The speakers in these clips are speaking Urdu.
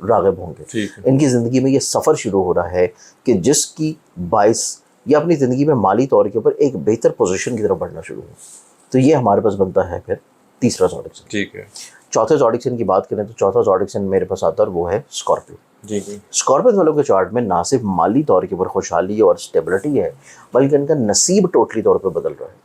راغب ہوں گے. ٹھیک ہے. ان کی زندگی میں یہ سفر شروع ہو رہا ہے کہ جس کی باعث یہ اپنی زندگی میں مالی طور کے اوپر ایک بہتر پوزیشن کی طرف بڑھنا شروع ہو. تو یہ ہمارے پاس بنتا ہے پھر تیسرا زوڈک سائن. ٹھیک ہے. چوتھے زوڈک سائن کی بات کریں تو چوتھا زوڈک سائن میرے پاس آتا ہے اور وہ ہے اسکارپیو. جی جی. اسکارپیو والوں کے چارٹ میں نہ صرف مالی طور کے اوپر خوشحالی اور اسٹیبلٹی ہے بلکہ ان کا نصیب ٹوٹلی طور پہ بدل رہا ہے.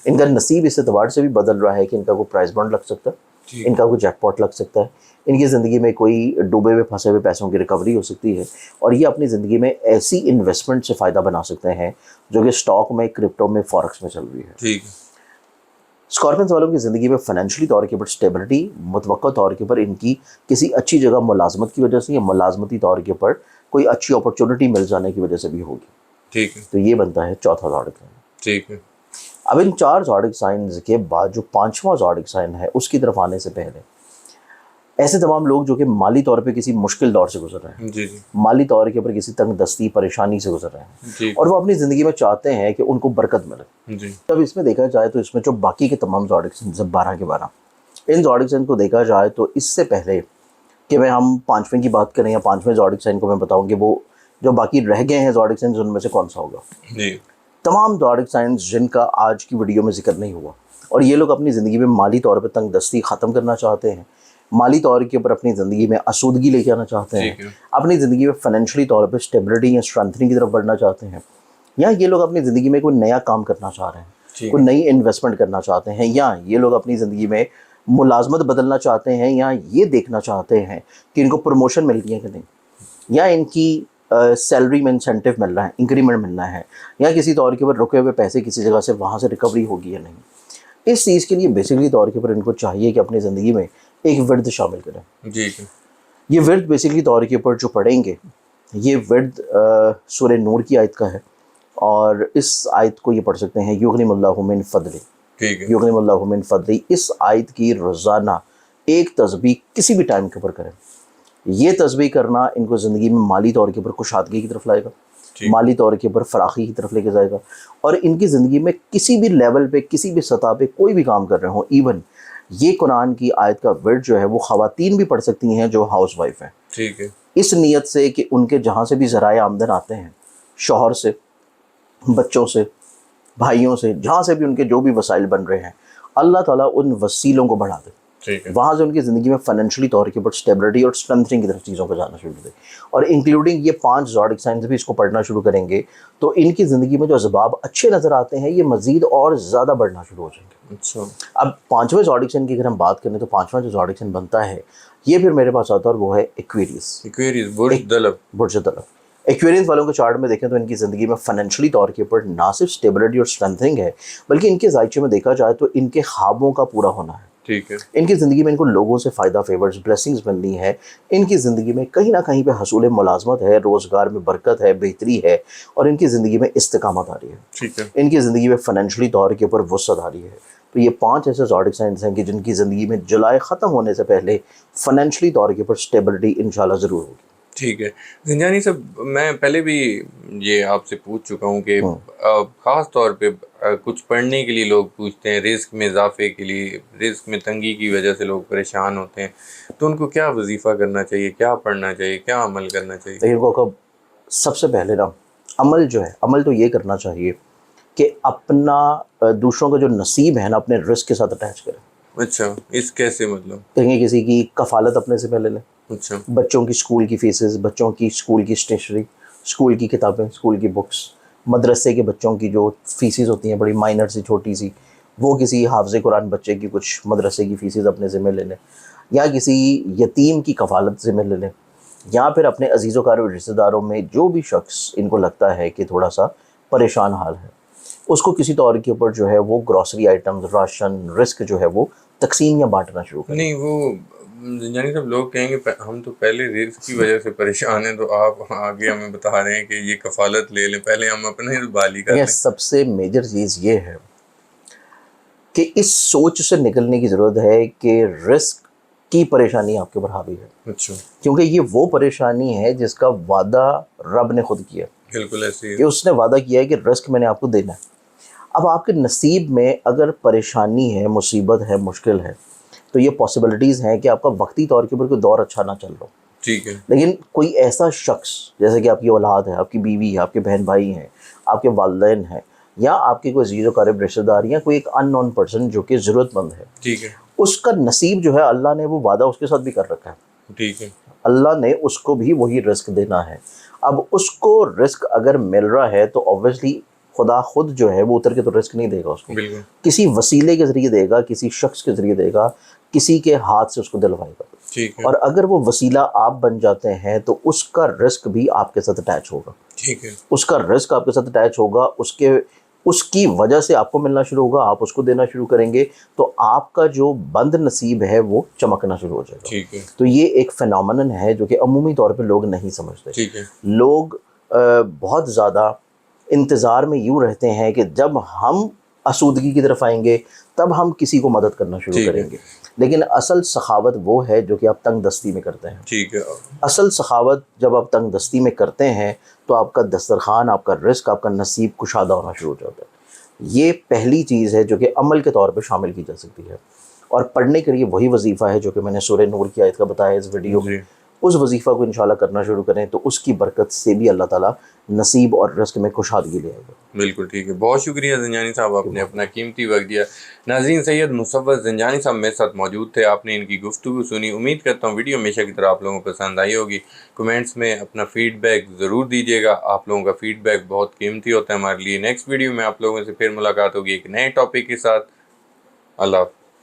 ان کا نصیب اس اعتبار سے بھی بدل رہا ہے کہ ان کا کوئی پرائز بانڈ لگ سکتا ہے, ان کا کوئی جیک پاٹ لگ سکتا ہے, ان کی زندگی میں کوئی ڈوبے ہوئے پھنسے ہوئے پیسوں کی ریکوری ہو سکتی ہے, اور یہ اپنی زندگی میں ایسی انویسٹمنٹ سے فائدہ بنا سکتے ہیں جو کہ اسٹاک میں, کرپٹو میں, فارکس میں چل رہی ہے. ٹھیک ہے. اسکارپینس والوں کی زندگی میں فائنینشلی طور کے اوپر اسٹیبلٹی متوقع طور کے اوپر ان کی کسی اچھی جگہ ملازمت کی وجہ سے یا ملازمتی طور کے اوپر کوئی اچھی اپرچونٹی مل جانے کی وجہ سے بھی ہوگی. ٹھیک ہے. تو یہ بنتا ہے چوتھا زوڈک سائن. ٹھیک ہے. اب ان 4 زوڈک سائنز کے بعد جو 5واں زوڈک سائن ہے اس کی طرف آنے سے پہلے ایسے تمام لوگ جو کہ مالی طور پہ کسی مشکل دور سے گزر رہے ہیں, جی جی, مالی طور کے اوپر کسی تنگ دستی پریشانی سے گزر رہے ہیں, جی اور وہ اپنی زندگی میں چاہتے ہیں کہ ان کو برکت ملے. جی, تب اس میں دیکھا جائے تو اس میں جو باقی کے تمام زوڈک سائنز 12 کے 12 ان زوڈک سائن کو دیکھا جائے تو اس سے پہلے کہ میں ہم 5ویں کی بات کریں یا 5ویں زوڈک سائن کو میں بتاؤں کہ وہ جو باقی رہ گئے ہیں زوڈک سائنز ان میں سے کون سا ہوگا. جی, تمام زوڈک سائنز جن کا آج کی ویڈیو میں ذکر نہیں ہوا, اور یہ لوگ اپنی زندگی میں مالی طور پہ تنگ دستی ختم کرنا چاہتے ہیں, مالی طور کے اوپر اپنی زندگی میں آسودگی لے کے آنا چاہتے ہیں, اپنی زندگی میں فائنینشلی طور پہ اسٹیبلٹی یا اسٹرینتھنگ کی طرف بڑھنا چاہتے ہیں, یا یہ لوگ اپنی زندگی میں کوئی نیا کام کرنا چاہ رہے ہیں, کوئی نئی انویسٹمنٹ کرنا چاہتے ہیں, یا یہ لوگ اپنی زندگی میں ملازمت بدلنا چاہتے ہیں, یا یہ دیکھنا چاہتے ہیں کہ ان کو پروموشن مل رہی ہے کہ نہیں, یا ان کی سیلری میں انسینٹیو مل رہا ہے, انکریمنٹ ملنا ہے, یا کسی طور کے اوپر رکے ہوئے پیسے کسی جگہ سے وہاں سے ریکوری ہوگی یا نہیں. اس چیز کے لیے بیسکلی طور کے اوپر ان کو چاہیے کہ اپنی زندگی میں ایک ورد شامل کریں. جی, یہ ورد بیسکلی طور کے اوپر جو پڑھیں گے یہ ورد سورہ نور کی آیت کا ہے, اور اس آیت کو یہ پڑھ سکتے ہیں یغنم اللہ من فضلہ. ٹھیک ہے. یغنم اللہ من فضلہ, اس آیت کی روزانہ ایک تسبیح کسی بھی ٹائم کے اوپر کریں. یہ تسبیح کرنا ان کو زندگی میں مالی طور کے اوپر کشادگی کی طرف لائے گا, مالی طور کے اوپر فراخی کی طرف لے کے جائے گا, اور ان کی زندگی میں کسی بھی لیول پہ, کسی بھی سطح پہ کوئی بھی کام کر رہے ہوں, ایون یہ قرآن کی آیت کا ورد جو ہے وہ خواتین بھی پڑھ سکتی ہیں جو ہاؤس وائف ہیں. ٹھیک ہے. اس نیت سے کہ ان کے جہاں سے بھی ذرائع آمدن آتے ہیں, شوہر سے, بچوں سے, بھائیوں سے, جہاں سے بھی ان کے جو بھی وسائل بن رہے ہیں, اللہ تعالیٰ ان وسیلوں کو بڑھا دے, وہاں سے ان کی زندگی میں فائنینشلی طور کے اوپر اسٹیبلٹی اور اسٹرینتھنگ کی طرف چیزوں کو جانا شروع کر دے. اور انکلوڈنگ یہ 5 زوڈک سائنز بھی اس کو پڑھنا شروع کریں گے تو ان کی زندگی میں جو اسباب اچھے نظر آتے ہیں یہ مزید اور زیادہ بڑھنا شروع ہو جائیں گے. اچھا. اب 5ویں زوڈک سائن کی اگر ہم بات کریں تو 5واں جو زوڈک سائن بنتا ہے یہ پھر میرے پاس آتا ہے اور وہ ہے ایکویریس. برج دلب. برج دلب. ایکویرینس والوں کے چارٹ میں دیکھیں تو ان کی زندگی میں فائنینشلی طور کے اوپر نہ صرف اسٹیبلٹی اور اسٹرینتھنگ ہے بلکہ ان کے ذائچے میں دیکھا جائے تو ان کے خوابوں کا پورا ہونا ہے. ٹھیک ہے. ان کی زندگی میں ان کو لوگوں سے فائدہ, فیورز, بلیسنگز ملنی ہے. ان کی زندگی میں کہیں نہ کہیں پہ حصول ملازمت ہے, روزگار میں برکت ہے, بہتری ہے, اور ان کی زندگی میں استقامت آ رہی ہے. ٹھیک ہے. ان کی زندگی میں فائنینشلی طور کے اوپر وسعت آ رہی ہے. تو یہ 5 ایسے زوڈک سائنز ہیں کہ جن کی زندگی میں جولائی ختم ہونے سے پہلے فائنینشلی طور کے اوپر اسٹیبلٹی انشاءاللہ ضرور ہوگی. ٹھیک ہے. زنجانی صاحب, میں پہلے بھی یہ آپ سے پوچھ چکا ہوں کہ خاص طور پہ کچھ پڑھنے کے لیے لوگ پوچھتے ہیں, رزق میں اضافے کے لیے, رزق میں تنگی کی وجہ سے لوگ پریشان ہوتے ہیں, تو ان کو کیا وظیفہ کرنا چاہیے, کیا پڑھنا چاہیے, کیا عمل کرنا چاہیے؟ لیکن کو سب سے پہلے نا عمل جو ہے, عمل تو یہ کرنا چاہیے کہ اپنا دوسروں کا جو نصیب ہے نا اپنے رزق کے ساتھ اٹیچ کریں. اچھا, اس کیسے مطلب؟ کہیں کسی کی کفالت اپنے سے پہلے لیں. اچھا. بچوں کی اسکول کی فیسز, بچوں کی اسکول کی اسٹیشنری, اسکول کی کتابیں, اسکول کی بکس, مدرسے کے بچوں کی جو فیسز ہوتی ہیں بڑی مائنر سی چھوٹی سی, وہ کسی حافظ قرآن بچے کی کچھ مدرسے کی فیسز اپنے ذمہ لے لیں, یا کسی یتیم کی کفالت ذمہ لے لیں, یا پھر اپنے عزیز و قریب رشتہ داروں میں جو بھی شخص ان کو لگتا ہے کہ تھوڑا سا پریشان حال ہے اس کو کسی طور کے اوپر جو ہے وہ گروسری آئٹمز, راشن, رزق جو ہے وہ تقسیم یا بانٹنا شروع کریں. نہیں, وہ یعنی سب لوگ کہیں گے ہم تو پہلے رزق کی وجہ سے پریشان ہیں, تو آپ آگے ہمیں بتا رہے ہیں کہ یہ کفالت لے لیں, پہلے ہم اپنے بالی کر لیں. سب سے میجر چیز یہ ہے کہ اس سوچ سے نکلنے کی ضرورت ہے کہ رزق کی پریشانی آپ کے اوپر حاوی ہے. اچھا. کیونکہ یہ وہ پریشانی ہے جس کا وعدہ رب نے خود کیا. بالکل ایسے ہی کہ اس نے وعدہ کیا ہے کہ رزق میں نے آپ کو دینا ہے. اب آپ کے نصیب میں اگر پریشانی ہے, مصیبت ہے, مشکل ہے, تو یہ پاسبلٹیز ہیں کہ آپ کا وقتی طور کے اوپر کوئی دور اچھا نہ چل رہا ہو. ٹھیک ہے. لیکن کوئی ایسا شخص جیسے کہ آپ کی اولاد ہے, آپ کی بیوی ہے, آپ کے بہن بھائی ہیں, آپ کے والدین ہیں, یا آپ کے کوئی عزیز و قریب رشتہ دار, یا کوئی ایک ان نون پرسن جو کہ ضرورت مند ہے, ٹھیک ہے. اس کا نصیب جو ہے اللہ نے وہ وعدہ اس کے ساتھ بھی کر رکھا ہے. ٹھیک ہے. اللہ نے اس کو بھی وہی رزق دینا ہے. اب اس کو رزق اگر مل رہا ہے تو اوبویسلی خدا خود جو ہے وہ اتر کے تو رزق نہیں دے گا اس کو, بالکل. کسی وسیلے کے ذریعے دے گا, کسی شخص کے ذریعے دے گا, کسی کے ہاتھ سے اس کو دلوائے گا. ٹھیک ہے. اور اگر وہ وسیلہ آپ بن جاتے ہیں تو اس کا رزق بھی آپ کے ساتھ اٹیچ ہوگا. ٹھیک ہے. اس کا رزق آپ کے ساتھ اٹیچ ہوگا, اس کی وجہ سے آپ کو ملنا شروع ہوگا, آپ اس کو دینا شروع کریں گے تو آپ کا جو بند نصیب ہے وہ چمکنا شروع ہو جائے گا. ٹھیک ہے. تو یہ ایک فینومنن ہے جو کہ عمومی طور پہ لوگ نہیں سمجھتے. ٹھیک ہے. لوگ بہت زیادہ انتظار میں یوں رہتے ہیں کہ جب ہم آسودگی کی طرف آئیں گے تب ہم کسی کو مدد کرنا شروع ٹھیک ہے. کریں گے. لیکن اصل سخاوت وہ ہے جو کہ آپ تنگ دستی میں کرتے ہیں. ٹھیک ہے. اصل سخاوت جب آپ تنگ دستی میں کرتے ہیں تو آپ کا دسترخوان, آپ کا رزق, آپ کا نصیب کشادہ ہونا شروع ہو جاتا ہے. یہ پہلی چیز ہے جو کہ عمل کے طور پہ شامل کی جا سکتی ہے. اور پڑھنے کے لیے وہی وظیفہ ہے جو کہ میں نے سورہ نور کی آیت کا بتایا اس ویڈیو میں. اس وظیفہ کو انشاءاللہ کرنا شروع کریں تو اس کی برکت سے بھی اللہ تعالیٰ نصیب اور رزق میں کشادگی لے آئے گا. بالکل ٹھیک ہے. بہت شکریہ زنجانی صاحب, آپ نے اپنا قیمتی وقت دیا. ناظرین, سید مصور زنجانی صاحب میرے ساتھ موجود تھے, آپ نے ان کی گفتگو سنی. امید کرتا ہوں ویڈیو ہمیشہ کی طرح آپ لوگوں کو پسند آئی ہوگی. کمنٹس میں اپنا فیڈ بیک ضرور دیجیے گا, آپ لوگوں کا فیڈ بیک بہت قیمتی ہوتا ہے ہمارے لیے. نیکسٹ ویڈیو میں آپ لوگوں سے پھر ملاقات ہوگی ایک نئے ٹاپک کے ساتھ. اللہ حافظ.